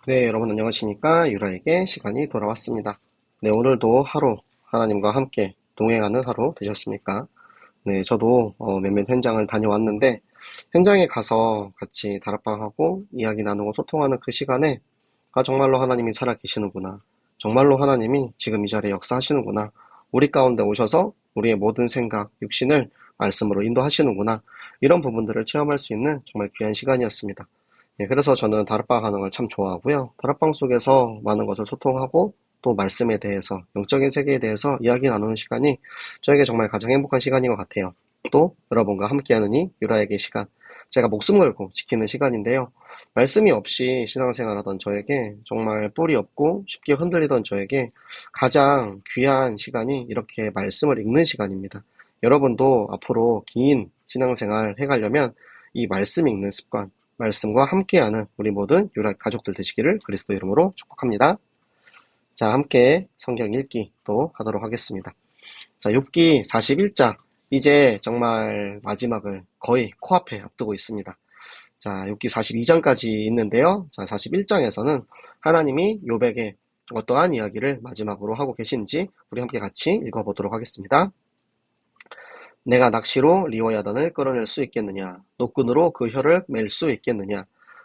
네, 여러분 안녕하십니까? 유라에게 시간이 돌아왔습니다. 네, 오늘도 하루 하나님과 함께 동행하는 하루 되셨습니까? 네, 저도 몇몇 현장을 다녀왔는데 현장에 가서 같이 다락방하고 이야기 나누고 소통하는 그 시간에 정말로 하나님이 살아계시는구나. 정말로 하나님이 지금 이 자리에 역사하시는구나. 우리 가운데 오셔서 우리의 모든 생각, 육신을 말씀으로 인도하시는구나. 이런 부분들을 체험할 수 있는 정말 귀한 시간이었습니다. 예, 그래서 저는 다락방 하는 걸 참 좋아하고요. 다락방 속에서 많은 것을 소통하고 또 말씀에 대해서, 영적인 세계에 대해서 이야기 나누는 시간이 저에게 정말 가장 행복한 시간인 것 같아요. 또 여러분과 함께하는 이 유라에게 시간, 제가 목숨 걸고 지키는 시간인데요. 말씀이 없이 신앙생활하던 저에게 정말 뿔이 없고 쉽게 흔들리던 저에게 가장 귀한 시간이 이렇게 말씀을 읽는 시간입니다. 여러분도 앞으로 긴 신앙생활 해가려면 이 말씀 읽는 습관, 말씀과 함께하는 우리 모든 유라 가족들 되시기를 그리스도 이름으로 축복합니다. 자, 함께 성경 읽기 또 하도록 하겠습니다. 자, 욥기 41장. 이제 정말 마지막을 거의 코앞에 앞두고 있습니다. 자, 욥기 42장까지 있는데요. 자, 41장에서는 하나님이 욥에게 어떠한 이야기를 마지막으로 하고 계신지 우리 함께 같이 읽어보도록 하겠습니다. 내가 낚시로 리워야단을 끌어낼 수 있겠느냐? 노끈으로 그 혀를 맬 수 있겠느냐?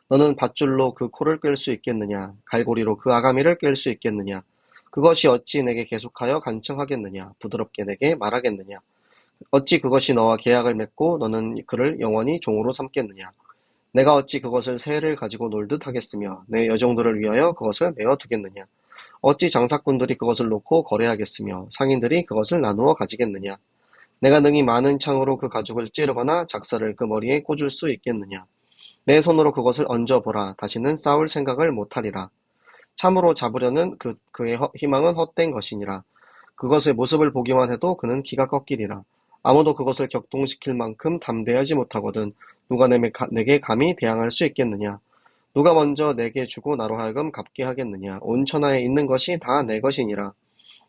너는 밧줄로 그 코를 끌 수 있겠느냐? 갈고리로 그 아가미를 깰 수 있겠느냐? 그것이 어찌 내게 계속하여 간청하겠느냐? 부드럽게 내게 말하겠느냐? 어찌 그것이 너와 계약을 맺고 너는 그를 영원히 종으로 삼겠느냐? 내가 어찌 그것을 새를 가지고 놀듯 하겠으며 내 여종들을 위하여 그것을 메어 두겠느냐? 어찌 장사꾼들이 그것을 놓고 거래하겠으며 상인들이 그것을 나누어 가지겠느냐? 내가 능히 많은 창으로 그 가죽을 찌르거나 작사를 그 머리에 꽂을 수 있겠느냐? 내 손으로 그것을 얹어보라. 다시는 싸울 생각을 못하리라. 참으로 잡으려는 그의 희망은 헛된 것이니라. 그것의 모습을 보기만 해도 그는 기가 꺾이리라. 아무도 그것을 격동시킬 만큼 담대하지 못하거든 누가 내게 감히 대항할 수 있겠느냐? 누가 먼저 내게 주고 나로 하여금 갚게 하겠느냐? 온 천하에 있는 것이 다 내 것이니라.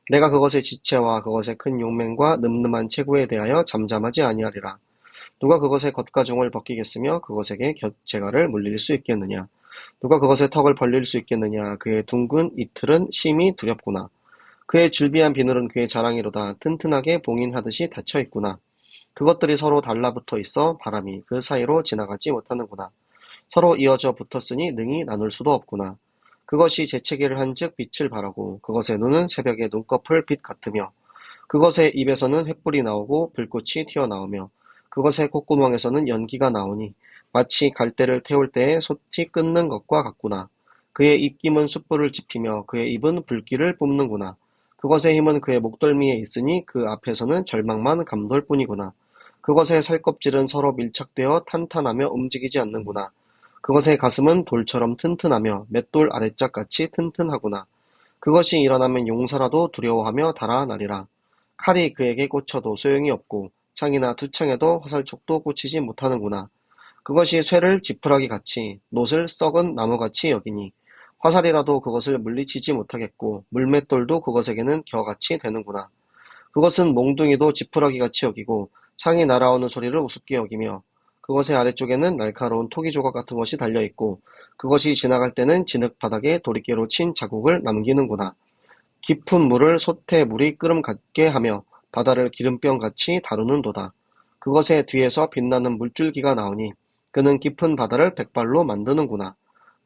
내가 그것의 지체와 그것의 큰 용맹과 늠름한 체구에 대하여 잠잠하지 아니하리라. 누가 그것의 겉가중을 벗기겠으며 그것에게 재갈을 물릴 수 있겠느냐? 누가 그것의 턱을 벌릴 수 있겠느냐? 그의 둥근 이틀은 심히 두렵구나. 그의 줄비한 비늘은 그의 자랑이로다. 튼튼하게 봉인하듯이 닫혀 있구나. 그것들이 서로 달라붙어 있어 바람이 그 사이로 지나가지 못하는구나. 서로 이어져 붙었으니 능히 나눌 수도 없구나. 그것이 재채기를 한즉 빛을 발하고 그것의 눈은 새벽의 눈꺼풀 빛 같으며 그것의 입에서는 횃불이 나오고 불꽃이 튀어나오며 그것의 콧구멍에서는 연기가 나오니 마치 갈대를 태울 때에 솥이 끓는 것과 같구나. 그의 입김은 숯불을 지피며 그의 입은 불길을 뿜는구나. 그것의 힘은 그의 목덜미에 있으니 그 앞에서는 절망만 감돌 뿐이구나. 그것의 살껍질은 서로 밀착되어 탄탄하며 움직이지 않는구나. 그것의 가슴은 돌처럼 튼튼하며 맷돌 아래짝같이 튼튼하구나. 그것이 일어나면 용사라도 두려워하며 달아나리라. 칼이 그에게 꽂혀도 소용이 없고 창이나 두창에도 화살촉도 꽂히지 못하는구나. 그것이 쇠를 지푸라기 같이 못을 썩은 나무같이 여기니 화살이라도 그것을 물리치지 못하겠고 물맷돌도 그것에게는 겨같이 되는구나. 그것은 몽둥이도 지푸라기같이 여기고 창이 날아오는 소리를 우습게 여기며 그것의 아래쪽에는 날카로운 토기 조각 같은 것이 달려있고 그것이 지나갈 때는 진흙 바닥에 도리깨로 친 자국을 남기는구나. 깊은 물을 솥에 물이 끓음 같게 하며 바다를 기름병같이 다루는도다. 그것의 뒤에서 빛나는 물줄기가 나오니 그는 깊은 바다를 백발로 만드는구나.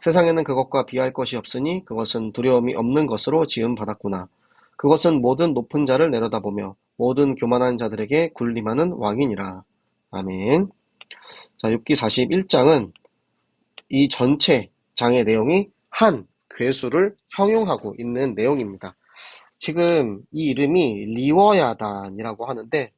세상에는 그것과 비할 것이 없으니 그것은 두려움이 없는 것으로 지음 받았구나. 그것은 모든 높은 자를 내려다보며 모든 교만한 자들에게 군림하는 왕이니라. 아멘. 자, 욥기 41장은 이 전체 장의 내용이 한 괴수를 형용하고 있는 내용입니다. 지금 이 이름이 리워야단이라고 하는데,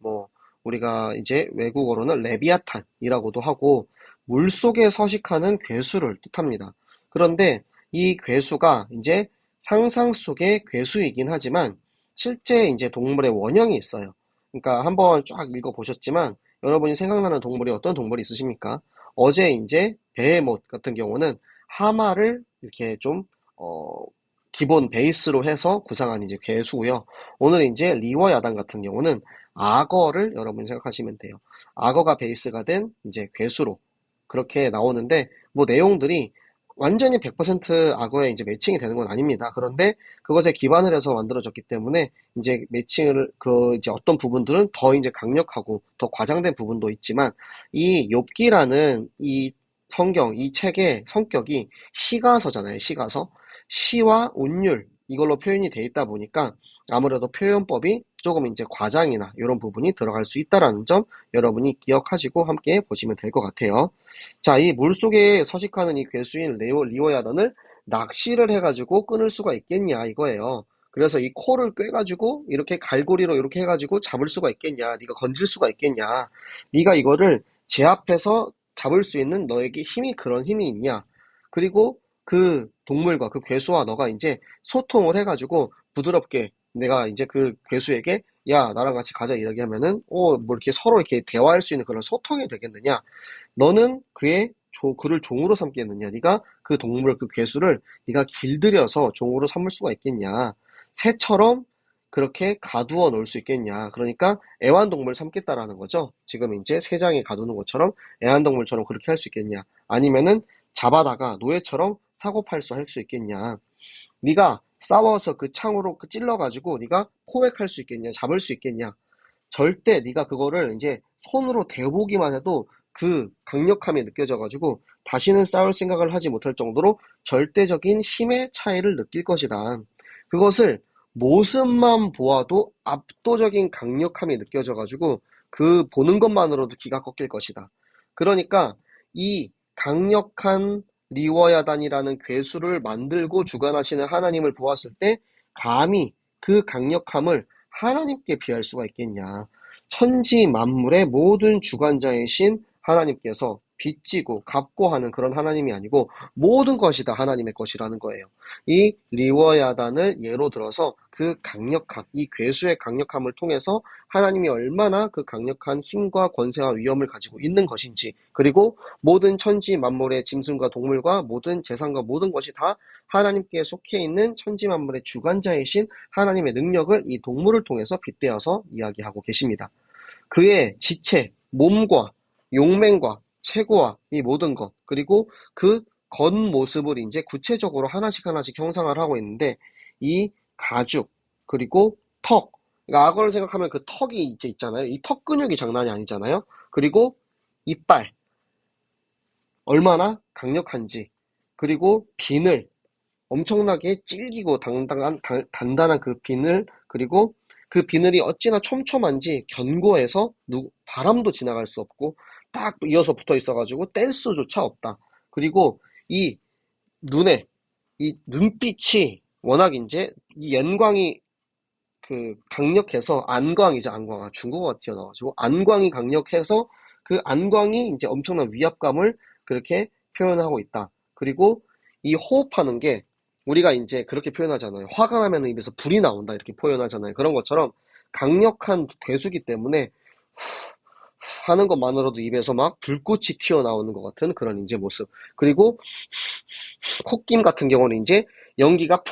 우리가 이제 외국어로는 레비아탄이라고도 하고, 물속에 서식하는 괴수를 뜻합니다. 그런데 이 괴수가 이제 상상 속의 괴수이긴 하지만, 실제 이제 동물의 원형이 있어요. 그러니까 한번 쫙 읽어보셨지만, 여러분이 생각나는 동물이 어떤 동물이 있으십니까? 어제 이제 베헤못 같은 경우는 하마를 이렇게 좀, 어, 기본 베이스로 해서 구상한 이제 괴수고요. 오늘 이제 리워 야단 같은 경우는 악어를 여러분이 생각하시면 돼요. 악어가 베이스가 된 이제 괴수로 그렇게 나오는데 내용들이 완전히 100% 악어에 이제 매칭이 되는 건 아닙니다. 그런데 그것에 기반을 해서 만들어졌기 때문에 이제 매칭을 이제 어떤 부분들은 더 이제 강력하고 더 과장된 부분도 있지만 이 욥기라는 이 성경 이 책의 성격이 시가서잖아요. 시가서. 시와 운율 이걸로 표현이 돼 있다 보니까 아무래도 표현법이 조금 이제 과장이나 이런 부분이 들어갈 수 있다라는 점 여러분이 기억하시고 함께 보시면 될 것 같아요. 자, 이 물속에 서식하는 이 괴수인 리오야단을 낚시를 해가지고 끊을 수가 있겠냐 이거예요. 그래서 이 코를 꿰가지고 이렇게 갈고리로 이렇게 해가지고 잡을 수가 있겠냐, 네가 건질 수가 있겠냐, 네가 이거를 제압해서 잡을 수 있는 너에게 힘이 그런 힘이 있냐. 그리고 그 동물과 그 괴수와 너가 이제 소통을 해가지고 부드럽게 내가 이제 그 괴수에게 야 나랑 같이 가자 이렇게 하면은 뭐 이렇게 서로 이렇게 대화할 수 있는 그런 소통이 되겠느냐. 너는 그를 종으로 삼겠느냐? 네가 그 동물, 그 괴수를 네가 길들여서 종으로 삼을 수가 있겠냐? 새처럼 그렇게 가두어 놓을 수 있겠냐? 그러니까 애완동물 삼겠다라는 거죠. 지금 이제 새장에 가두는 것처럼 애완동물처럼 그렇게 할 수 있겠냐? 아니면은 잡아다가 노예처럼 사고팔수 할 수 있겠냐? 네가 싸워서 그 창으로 찔러가지고 네가 포획할 수 있겠냐? 잡을 수 있겠냐? 절대 네가 그거를 이제 손으로 대보기만 해도 그 강력함이 느껴져가지고 다시는 싸울 생각을 하지 못할 정도로 절대적인 힘의 차이를 느낄 것이다. 그것을 모습만 보아도 압도적인 강력함이 느껴져가지고 그 보는 것만으로도 기가 꺾일 것이다. 그러니까 이 강력한 리워야단이라는 괴수를 만들고 주관하시는 하나님을 보았을 때 감히 그 강력함을 하나님께 비할 수가 있겠냐. 천지 만물의 모든 주관자이신 하나님께서 빚지고 갚고 하는 그런 하나님이 아니고 모든 것이 다 하나님의 것이라는 거예요. 이 리워야단을 예로 들어서 그 강력함, 이 괴수의 강력함을 통해서 하나님이 얼마나 그 강력한 힘과 권세와 위엄을 가지고 있는 것인지, 그리고 모든 천지 만물의 짐승과 동물과 모든 재산과 모든 것이 다 하나님께 속해 있는 천지 만물의 주관자이신 하나님의 능력을 이 동물을 통해서 빗대어서 이야기하고 계십니다. 그의 지체, 몸과 용맹과 체구와 이 모든 것, 그리고 그 겉모습을 이제 구체적으로 하나씩 하나씩 형상을 하고 있는데, 이 가죽, 그리고 턱, 그러니까 악어를 생각하면 그 턱이 이제 있잖아요. 이 턱 근육이 장난이 아니잖아요. 그리고 이빨, 얼마나 강력한지, 그리고 비늘, 엄청나게 질기고 단단한 그 비늘, 그리고 그 비늘이 어찌나 촘촘한지 견고해서 바람도 지나갈 수 없고 딱 이어서 붙어 있어가지고 뗄 수조차 없다. 그리고 이 눈에 이 눈빛이 워낙 이제 이 연광이 그 강력해서 안광이죠, 안광. 아, 중국어가 튀어나와가지고 안광이 강력해서 그 안광이 이제 엄청난 위압감을 그렇게 표현하고 있다. 그리고 이 호흡하는 게 우리가 이제 그렇게 표현하잖아요. 화가 나면 입에서 불이 나온다 이렇게 표현하잖아요. 그런 것처럼 강력한 괴수기 때문에 하는 것만으로도 입에서 막 불꽃이 튀어나오는 것 같은 그런 이제 모습. 그리고 콧김 같은 경우는 이제 연기가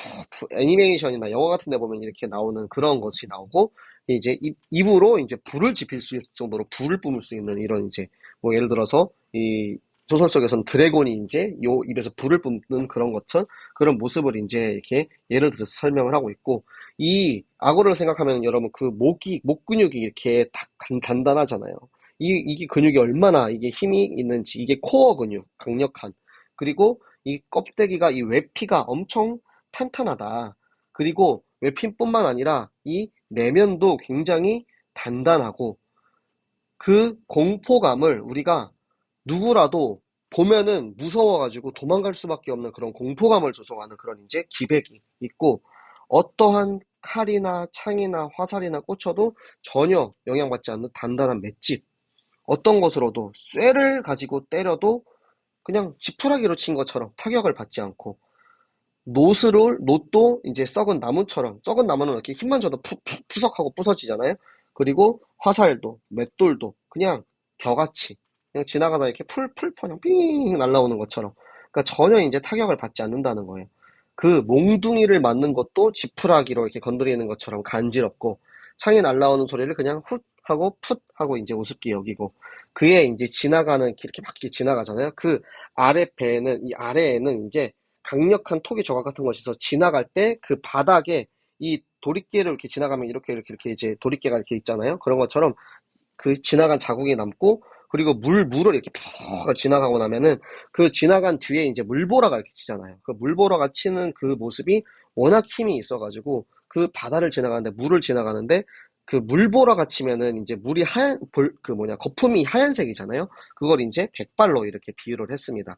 애니메이션이나 영화 같은 데 보면 이렇게 나오는 그런 것이 나오고, 이제 입으로 이제 불을 지필 수 있을 정도로 불을 뿜을 수 있는 이런 이제 뭐 예를 들어서 이 소설 속에서는 드래곤이 이제 요 입에서 불을 뿜는 그런 것처럼 그런 모습을 이제 이렇게 예를 들어서 설명을 하고 있고, 이 악어를 생각하면 여러분 그 목 근육이 이렇게 딱 단단하잖아요. 이게 근육이 얼마나 이게 힘이 있는지, 이게 코어 근육 강력한, 그리고 이 껍데기가 이 외피가 엄청 탄탄하다. 그리고 외피뿐만 아니라 이 내면도 굉장히 단단하고, 그 공포감을 우리가 누구라도 보면은 무서워가지고 도망갈 수밖에 없는 그런 공포감을 조성하는 그런 이제 기백이 있고, 어떠한 칼이나 창이나 화살이나 꽂혀도 전혀 영향받지 않는 단단한 맷집, 어떤 것으로도 쇠를 가지고 때려도 그냥 지푸라기로 친 것처럼 타격을 받지 않고, 노트도 이제 썩은 나무는 이렇게 힘만 줘도 푸석하고 부서지잖아요. 그리고 화살도, 맷돌도 그냥 겨같이 그냥 지나가다 이렇게 풀 그냥 삥 날라오는 것처럼, 그러니까 전혀 이제 타격을 받지 않는다는 거예요. 그 몽둥이를 맞는 것도 지푸라기로 이렇게 건드리는 것처럼 간지럽고, 창이 날라오는 소리를 그냥 훗 하고 풋 하고 이제 우습게 여기고, 그의 이제 이렇게 막 이렇게 지나가잖아요. 그 이 아래에는 이제 강력한 토기 조각 같은 것이 있어 지나갈 때 그 바닥에 이 도리깨를 이렇게 지나가면 이렇게 이제 도리깨가 이렇게 있잖아요. 그런 것처럼 그 지나간 자국이 남고, 그리고 물을 이렇게 푹 지나가고 나면은 그 지나간 뒤에 이제 물보라가 이렇게 치잖아요. 그 물보라가 치는 그 모습이 워낙 힘이 있어가지고 그 바다를 지나가는데, 물을 지나가는데 그 물보라가 치면은 이제 물이 거품이 하얀색이잖아요. 그걸 이제 백발로 이렇게 비유를 했습니다.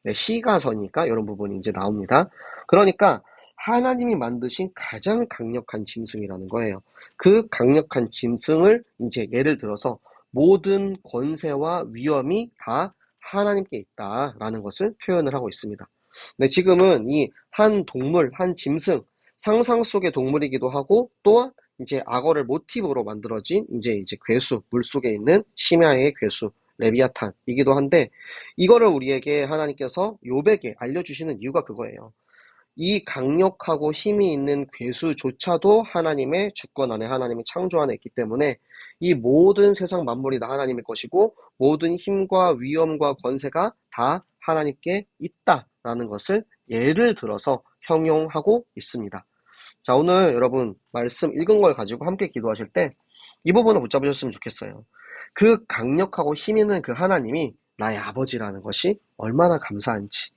네, 시가서니까 이런 부분이 이제 나옵니다. 그러니까 하나님이 만드신 가장 강력한 짐승이라는 거예요. 그 강력한 짐승을 이제 예를 들어서 모든 권세와 위엄이 다 하나님께 있다라는 것을 표현을 하고 있습니다. 네, 지금은 이 한 동물, 한 짐승, 상상 속의 동물이기도 하고, 또한 이제 악어를 모티브로 만들어진 이제 괴수, 물속에 있는 심야의 괴수, 레비아탄이기도 한데, 이거를 우리에게 하나님께서 욥에게 알려주시는 이유가 그거예요. 이 강력하고 힘이 있는 괴수조차도 하나님의 주권 안에, 하나님의 창조 안에 있기 때문에 이 모든 세상 만물이 다 하나님의 것이고, 모든 힘과 위엄과 권세가 다 하나님께 있다라는 것을 예를 들어서 형용하고 있습니다. 자, 오늘 여러분 말씀 읽은 걸 가지고 함께 기도하실 때 이 부분을 붙잡으셨으면 좋겠어요. 그 강력하고 힘 있는 그 하나님이 나의 아버지라는 것이 얼마나 감사한지.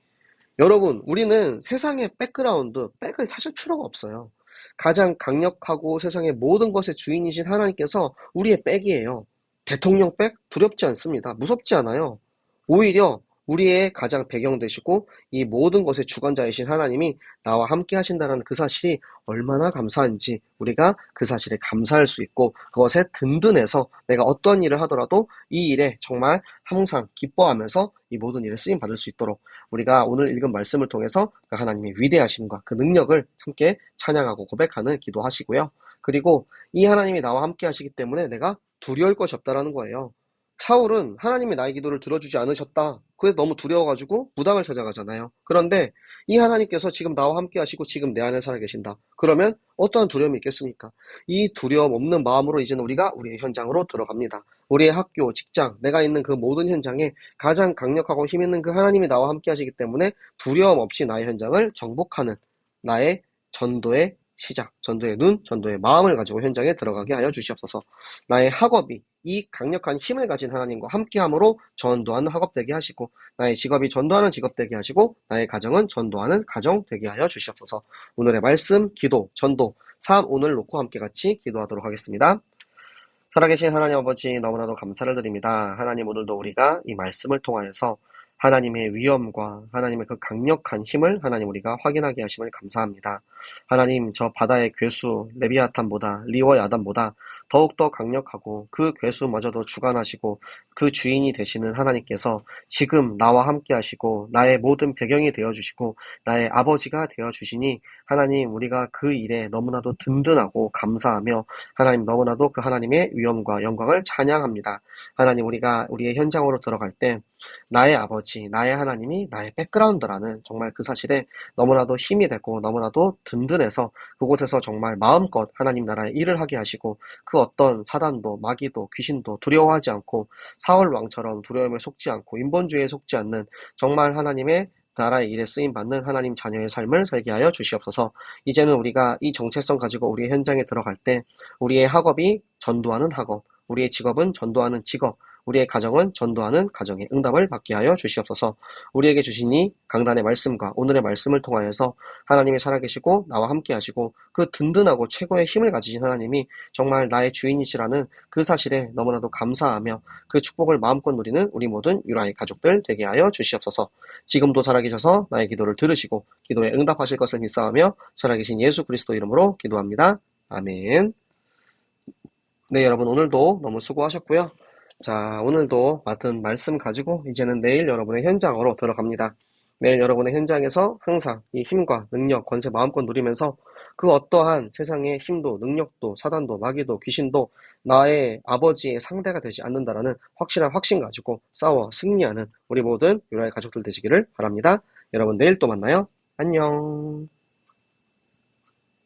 여러분, 우리는 세상의 백그라운드, 백을 찾을 필요가 없어요. 가장 강력하고 세상의 모든 것의 주인이신 하나님께서 우리의 백이에요. 대통령 백? 두렵지 않습니다. 무섭지 않아요. 오히려 우리의 가장 배경 되시고 이 모든 것의 주관자이신 하나님이 나와 함께 하신다는 그 사실이 얼마나 감사한지, 우리가 그 사실에 감사할 수 있고 그것에 든든해서 내가 어떤 일을 하더라도 이 일에 정말 항상 기뻐하면서 이 모든 일에 쓰임 받을 수 있도록, 우리가 오늘 읽은 말씀을 통해서 그 하나님의 위대하심과 그 능력을 함께 찬양하고 고백하는 기도하시고요. 그리고 이 하나님이 나와 함께 하시기 때문에 내가 두려울 것이 없다라는 거예요. 사울은 하나님이 나의 기도를 들어주지 않으셨다, 그래서 너무 두려워가지고 무당을 찾아가잖아요. 그런데 이 하나님께서 지금 나와 함께 하시고 지금 내 안에 살아계신다. 그러면 어떠한 두려움이 있겠습니까? 이 두려움 없는 마음으로 이제는 우리가 우리의 현장으로 들어갑니다. 우리의 학교, 직장, 내가 있는 그 모든 현장에 가장 강력하고 힘 있는 그 하나님이 나와 함께 하시기 때문에 두려움 없이 나의 현장을 정복하는, 나의 전도의 시작, 전도의 눈, 전도의 마음을 가지고 현장에 들어가게 하여 주시옵소서. 나의 학업이 이 강력한 힘을 가진 하나님과 함께함으로 전도하는 학업 되게 하시고, 나의 직업이 전도하는 직업 되게 하시고, 나의 가정은 전도하는 가정 되게 하여 주시옵소서. 오늘의 말씀, 기도, 전도, 삶 오늘 놓고 함께 같이 기도하도록 하겠습니다. 살아계신 하나님 아버지, 너무나도 감사를 드립니다. 하나님, 오늘도 우리가 이 말씀을 통하여서 하나님의 위엄과 하나님의 그 강력한 힘을 하나님 우리가 확인하게 하심을 감사합니다. 하나님, 저 바다의 괴수 레비아탄보다, 리워 야단보다 더욱더 강력하고 그 괴수마저도 주관하시고 그 주인이 되시는 하나님께서 지금 나와 함께 하시고 나의 모든 배경이 되어주시고 나의 아버지가 되어주시니, 하나님, 우리가 그 일에 너무나도 든든하고 감사하며 하나님, 너무나도 그 하나님의 위엄과 영광을 찬양합니다. 하나님, 우리가 우리의 현장으로 들어갈 때 나의 아버지, 나의 하나님이 나의 백그라운드라는 정말 그 사실에 너무나도 힘이 되고 너무나도 든든해서 그곳에서 정말 마음껏 하나님 나라의 일을 하게 하시고, 그 어떤 사단도 마귀도 귀신도 두려워하지 않고 사울 왕처럼 두려움에 속지 않고 인본주의에 속지 않는 정말 하나님의 나라의 일에 쓰임받는 하나님 자녀의 삶을 살게 하여 주시옵소서. 이제는 우리가 이 정체성 가지고 우리의 현장에 들어갈 때 우리의 학업이 전도하는 학업, 우리의 직업은 전도하는 직업, 우리의 가정은 전도하는 가정의 응답을 받게 하여 주시옵소서. 우리에게 주신 이 강단의 말씀과 오늘의 말씀을 통하여서 하나님이 살아계시고 나와 함께 하시고 그 든든하고 최고의 힘을 가지신 하나님이 정말 나의 주인이시라는 그 사실에 너무나도 감사하며 그 축복을 마음껏 누리는 우리 모든 유라의 가족들 되게 하여 주시옵소서. 지금도 살아계셔서 나의 기도를 들으시고 기도에 응답하실 것을 믿사오며 살아계신 예수 그리스도 이름으로 기도합니다. 아멘. 네, 여러분, 오늘도 너무 수고하셨고요. 자, 오늘도 맡은 말씀 가지고 이제는 내일 여러분의 현장으로 들어갑니다. 내일 여러분의 현장에서 항상 이 힘과 능력, 권세 마음껏 누리면서 그 어떠한 세상의 힘도 능력도 사단도 마귀도 귀신도 나의 아버지의 상대가 되지 않는다라는 확실한 확신 가지고 싸워 승리하는 우리 모든 유라의 가족들 되시기를 바랍니다. 여러분, 내일 또 만나요. 안녕.